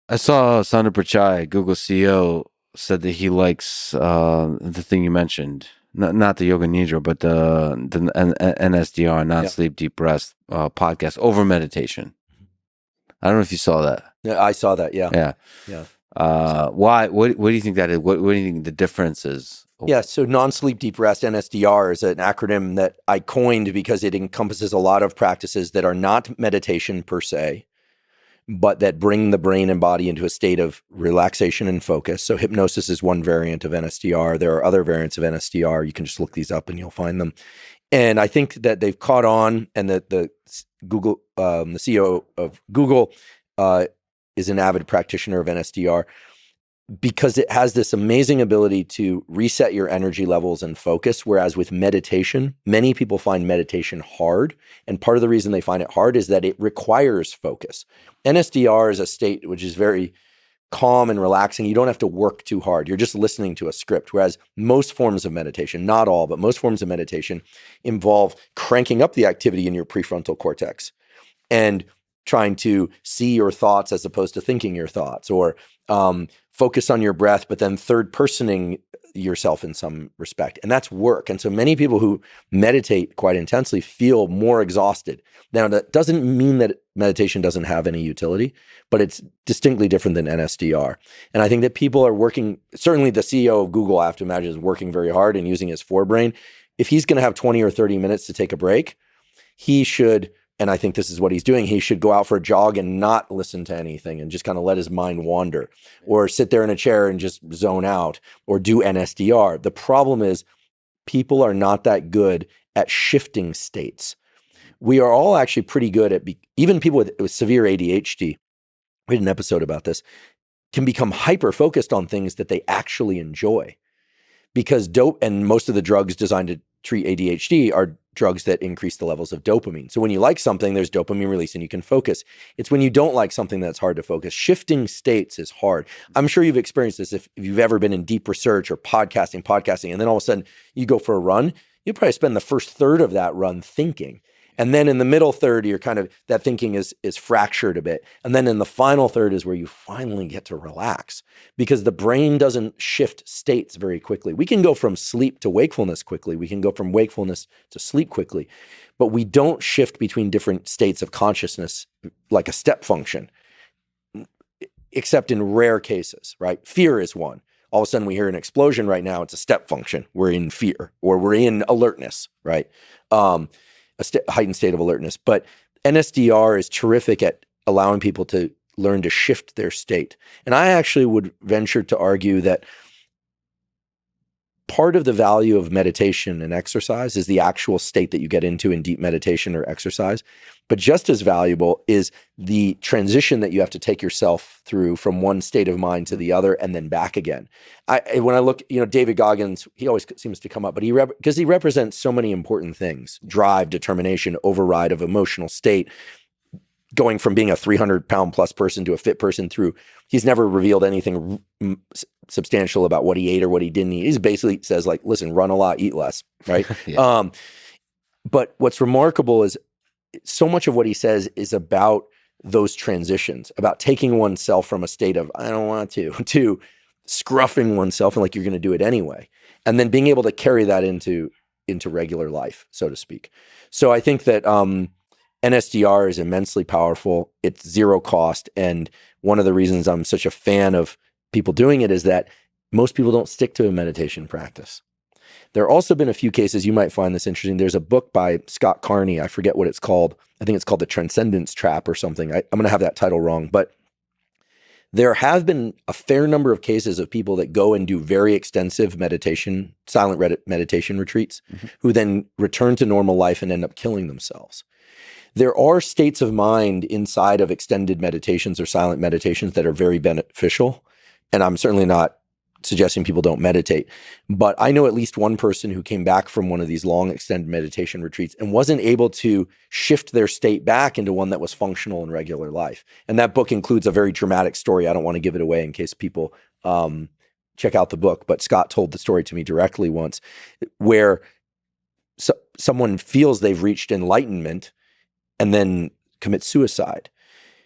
I saw Sundar Pichai, Google CEO, said that he likes the thing you mentioned, not the Yoga Nidra, but the NSDR, Yeah. non-sleep deep rest podcast over meditation. I don't know if you saw that. Yeah, I saw that. Yeah. Yeah. Yeah. Why? What do you think that is? What do you think the difference is? Yeah, so non-sleep deep rest, NSDR, is an acronym that I coined because it encompasses a lot of practices that are not meditation per se, but that bring the brain and body into a state of relaxation and focus. So hypnosis is one variant of NSDR. There are other variants of NSDR. You can just look these up and you'll find them. And I think that they've caught on, and that the CEO of Google is an avid practitioner of NSDR, because it has this amazing ability to reset your energy levels and focus. Whereas with meditation, many people find meditation hard. And part of the reason they find it hard is that it requires focus. NSDR is a state which is very calm and relaxing. You don't have to work too hard. You're just listening to a script. Whereas most forms of meditation, not all, but most forms of meditation involve cranking up the activity in your prefrontal cortex and trying to see your thoughts as opposed to thinking your thoughts, or focus on your breath, but then third personing yourself in some respect. And that's work. And so many people who meditate quite intensely feel more exhausted. Now, that doesn't mean that meditation doesn't have any utility, but it's distinctly different than NSDR. And I think that people are working, certainly the CEO of Google, I have to imagine, is working very hard and using his forebrain. If he's going to have 20 or 30 minutes to take a break, he should, and I think this is what he's doing, he should go out for a jog and not listen to anything and just kind of let his mind wander, or sit there in a chair and just zone out, or do NSDR. The problem is people are not that good at shifting states. We are all actually pretty good at, even people with severe ADHD, we did an episode about this, can become hyper-focused on things that they actually enjoy. Because and most of the drugs designed to treat ADHD are drugs that increase the levels of dopamine. So when you like something, there's dopamine release and you can focus. It's when you don't like something that's hard to focus. Shifting states is hard. I'm sure you've experienced this if you've ever been in deep research or podcasting, and then all of a sudden you go for a run. You probably spend the first third of that run thinking. And then in the middle third, you're kind of, that thinking is fractured a bit. And then in the final third is where you finally get to relax, because the brain doesn't shift states very quickly. We can go from sleep to wakefulness quickly. We can go from wakefulness to sleep quickly, but we don't shift between different states of consciousness like a step function, except in rare cases, right? Fear is one. All of a sudden we hear an explosion right now. It's a step function. We're in fear, or we're in alertness, right? Heightened state of alertness. But NSDR is terrific at allowing people to learn to shift their state. And I actually would venture to argue that part of the value of meditation and exercise is the actual state that you get into in deep meditation or exercise. But just as valuable is the transition that you have to take yourself through from one state of mind to the other and then back again. When I look, David Goggins, he always seems to come up, but because he represents so many important things: drive, determination, override of emotional state, going from being a 300-pound plus person to a fit person through. He's never revealed anything substantial about what he ate or what he didn't eat. He basically says, like, listen, run a lot, eat less, right? Yeah. But what's remarkable is so much of what he says is about those transitions, about taking oneself from a state of, I don't want to scruffing oneself and like you're going to do it anyway. And then being able to carry that into regular life, so to speak. So I think that NSDR is immensely powerful. It's zero cost. And one of the reasons I'm such a fan of people doing it is that most people don't stick to a meditation practice. There have also been a few cases, you might find this interesting. There's a book by Scott Carney. I forget what it's called. I think it's called The Transcendence Trap or something. I'm going to have that title wrong, but there have been a fair number of cases of people that go and do very extensive meditation, silent meditation retreats, who then return to normal life and end up killing themselves. There are states of mind inside of extended meditations or silent meditations that are very beneficial. And I'm certainly not suggesting people don't meditate, but I know at least one person who came back from one of these long extended meditation retreats and wasn't able to shift their state back into one that was functional in regular life. And that book includes a very dramatic story. I don't want to give it away in case people check out the book, but Scott told the story to me directly once, where someone feels they've reached enlightenment and then commit suicide.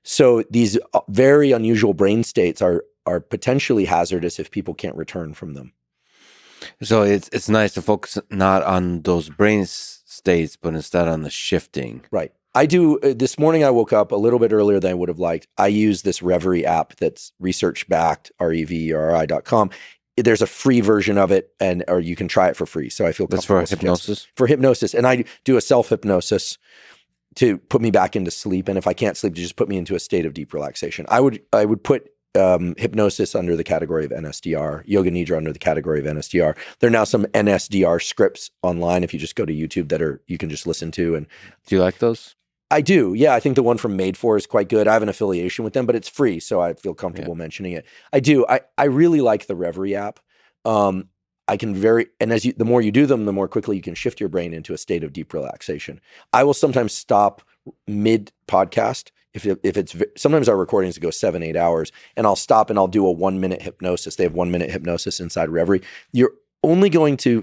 So these very unusual brain states are potentially hazardous if people can't return from them. So it's nice to focus not on those brain states, but instead on the shifting. Right. I do. This morning I woke up a little bit earlier than I would have liked. I use this Reverie app that's research backed, REVERI.com. There's a free version of it, or you can try it for free. So I feel That's for comfortable hypnosis? For hypnosis. And I do a self-hypnosis to put me back into sleep. And if I can't sleep, to just put me into a state of deep relaxation. I would put hypnosis under the category of NSDR, Yoga Nidra under the category of NSDR. There are now some NSDR scripts online if you just go to YouTube that you can just listen to. And do you like those? I do. Yeah, I think the one from Made For is quite good. I have an affiliation with them, but it's free, so I feel comfortable mentioning it. I do. I really like the Reverie app. And the more you do them, the more quickly you can shift your brain into a state of deep relaxation. I will sometimes stop mid podcast sometimes our recordings go 7-8 hours, and I'll stop and I'll do a 1-minute hypnosis. They have 1-minute hypnosis inside Reverie. You're only going to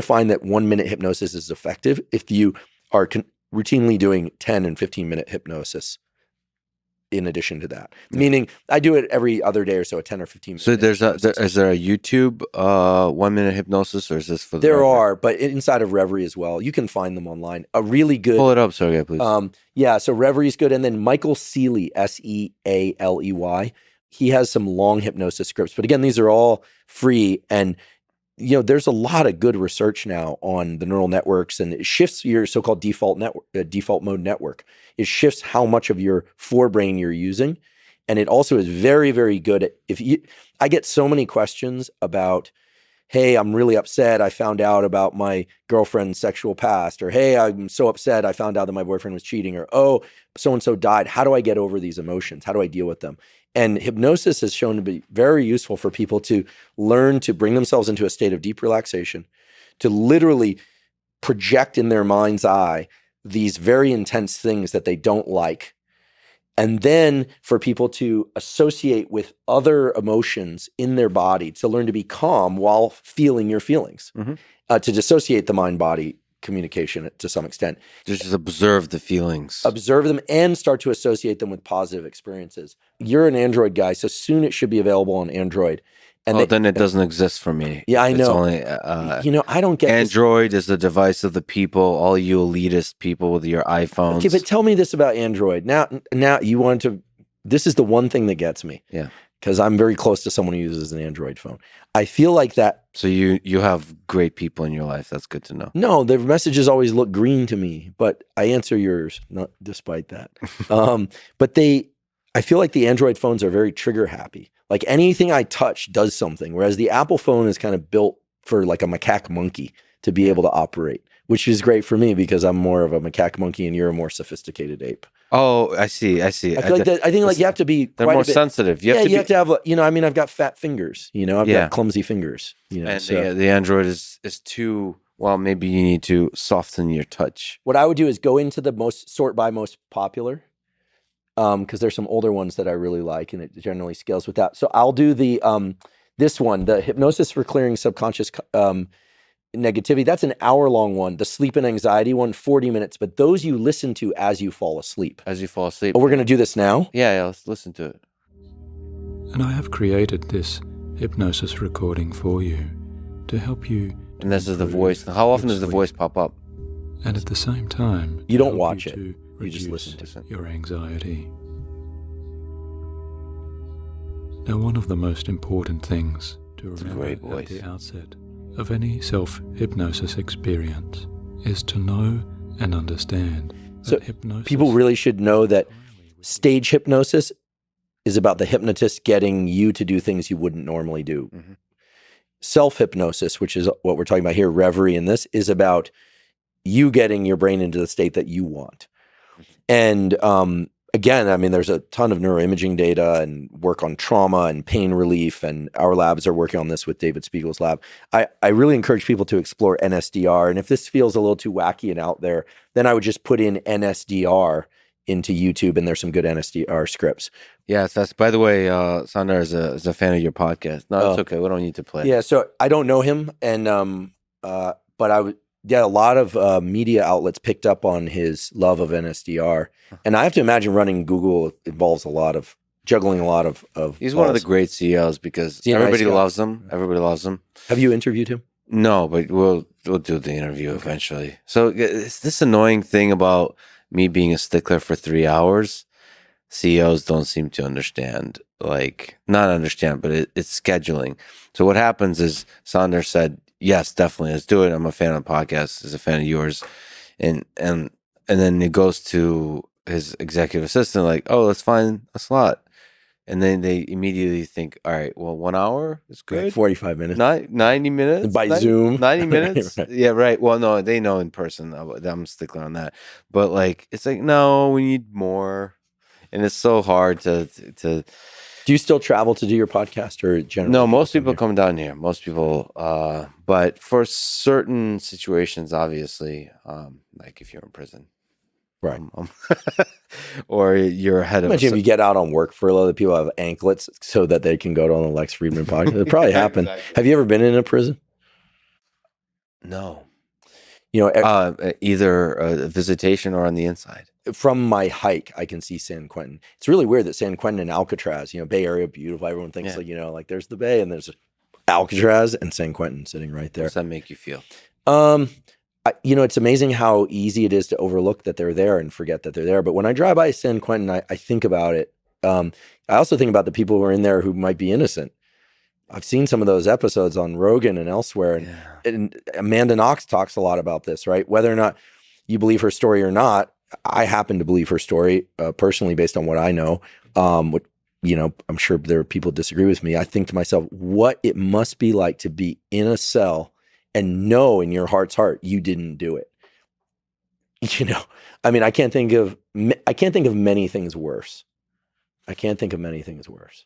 find that 1-minute hypnosis is effective if you are routinely doing 10 and 15-minute hypnosis in addition to that. Meaning I do it every other day or so, a 10 or 15 minute. So is there a YouTube 1-minute hypnosis, or is this for the There are, but inside of Reverie as well. You can find them online. A really good pull it up, Sergey, please. Yeah, so Reverie's good. And then Michael Sealey, Sealey, he has some long hypnosis scripts. But again, these are all free. And there's a lot of good research now on the neural networks, and it shifts your so-called default mode network. It shifts how much of your forebrain you're using. And it also is very, very good at I get so many questions about, hey, I'm really upset. I found out about my girlfriend's sexual past, or hey, I'm so upset. I found out that my boyfriend was cheating, or oh, so-and-so died. How do I get over these emotions? How do I deal with them? And hypnosis has shown to be very useful for people to learn to bring themselves into a state of deep relaxation, to literally project in their mind's eye these very intense things that they don't like. And then for people to associate with other emotions in their body, to learn to be calm while feeling your feelings, to dissociate the mind-body communication to some extent. Just observe the feelings. Observe them and start to associate them with positive experiences. You're an Android guy, so soon it should be available on Android. And then it doesn't exist for me. Yeah, I know. It's only, I don't get Android is the device of the people, all you elitist people with your iPhones. Okay, but tell me this about Android. Now you want to, this is the one thing that gets me. Yeah. Because I'm very close to someone who uses an Android phone. I feel like that. So you have great people in your life. That's good to know. No, their messages always look green to me, but I answer yours, not despite that. But I feel like the Android phones are very trigger happy. Like anything I touch does something, whereas the Apple phone is kind of built for like a macaque monkey to be able to operate, which is great for me because I'm more of a macaque monkey and you're a more sophisticated ape. Oh, I see. I think you have to be. They're more sensitive. You have to have. I've got fat fingers. I've got clumsy fingers. And the Android is too. Well, maybe you need to soften your touch. What I would do is go into the sort by most popular, because there's some older ones that I really like, and it generally scales with that. So I'll do this one, the hypnosis for clearing subconscious negativity. That's an hour-long one. The sleep and anxiety one, 40 minutes. But those you listen to as you fall asleep. As you fall asleep. Oh, we're going to do this now? Yeah, let's listen to it. And I have created this hypnosis recording for you to help you. And this is the voice. How often does the voice pop up? And at the same time, you don't watch it. You just listen to it. Your anxiety. Now, one of the most important things to remember at the outset of any self-hypnosis experience is to know and understand so that hypnosis. People really should know that stage hypnosis is about the hypnotist getting you to do things you wouldn't normally do. Mm-hmm. Self-hypnosis, which is what we're talking about here, Reverie in this, is about you getting your brain into the state that you want. And again, there's a ton of neuroimaging data and work on trauma and pain relief, and our labs are working on this with David Spiegel's lab. I really encourage people to explore NSDR, and if this feels a little too wacky and out there, then I would just put in NSDR into YouTube, and there's some good NSDR scripts. Yes, that's, by the way, Sundar is a fan of your podcast. No, it's okay. We don't need to play. Yeah, so I don't know him, and but Yeah, a lot of media outlets picked up on his love of NSDR. And I have to imagine running Google involves juggling a lot of He's balls. one of the great CEOs because everybody loves him. Everybody loves him. Have you interviewed him? No, but we'll do the interview eventually. So it's this annoying thing about me being a stickler for 3 hours. CEOs don't seem to understand, like not understand, but it's scheduling. So what happens is Sundar said, yes, definitely, let's do it. I'm a fan of the podcast, is a fan of yours. And then it goes to his executive assistant, like, oh, let's find a slot. And then they immediately think, all right, well, 1 hour is good. Like 45 minutes. 90 minutes? By Zoom. 90 minutes? Right. Yeah, right. Well, no, they know in person. I'm a stickler on that. But like, it's like, no, we need more. And it's so hard to. Do you still travel to do your podcast or generally? No, most people come down here. Most people, but for certain situations, obviously, like if you're in prison. Right. Or you're ahead of. Imagine if you get out on work furlough, that people have anklets so that they can go to on the Lex Fridman podcast. It probably happened. Exactly. Have you ever been in a prison? No. You know, either a visitation or on the inside. From my hike, I can see San Quentin. It's really weird that San Quentin and Alcatraz, you know, Bay Area, beautiful. Everyone thinks like, you know, like there's the Bay and there's Alcatraz and San Quentin sitting right there. How does that make you feel? You know, it's amazing how easy it is to overlook that they're there and forget that they're there. But when I drive by San Quentin, I think about it. I also think about the people who are in there who might be innocent. I've seen some of those episodes on Rogan and elsewhere. And Amanda Knox talks a lot about this, right? Whether or not you believe her story or not, I happen to believe her story personally based on what I know. You know, I'm sure there are people who disagree with me. I think to myself, what it must be like to be in a cell and know in your heart's heart you didn't do it. You know, I mean, I can't think of many things worse. I can't think of many things worse.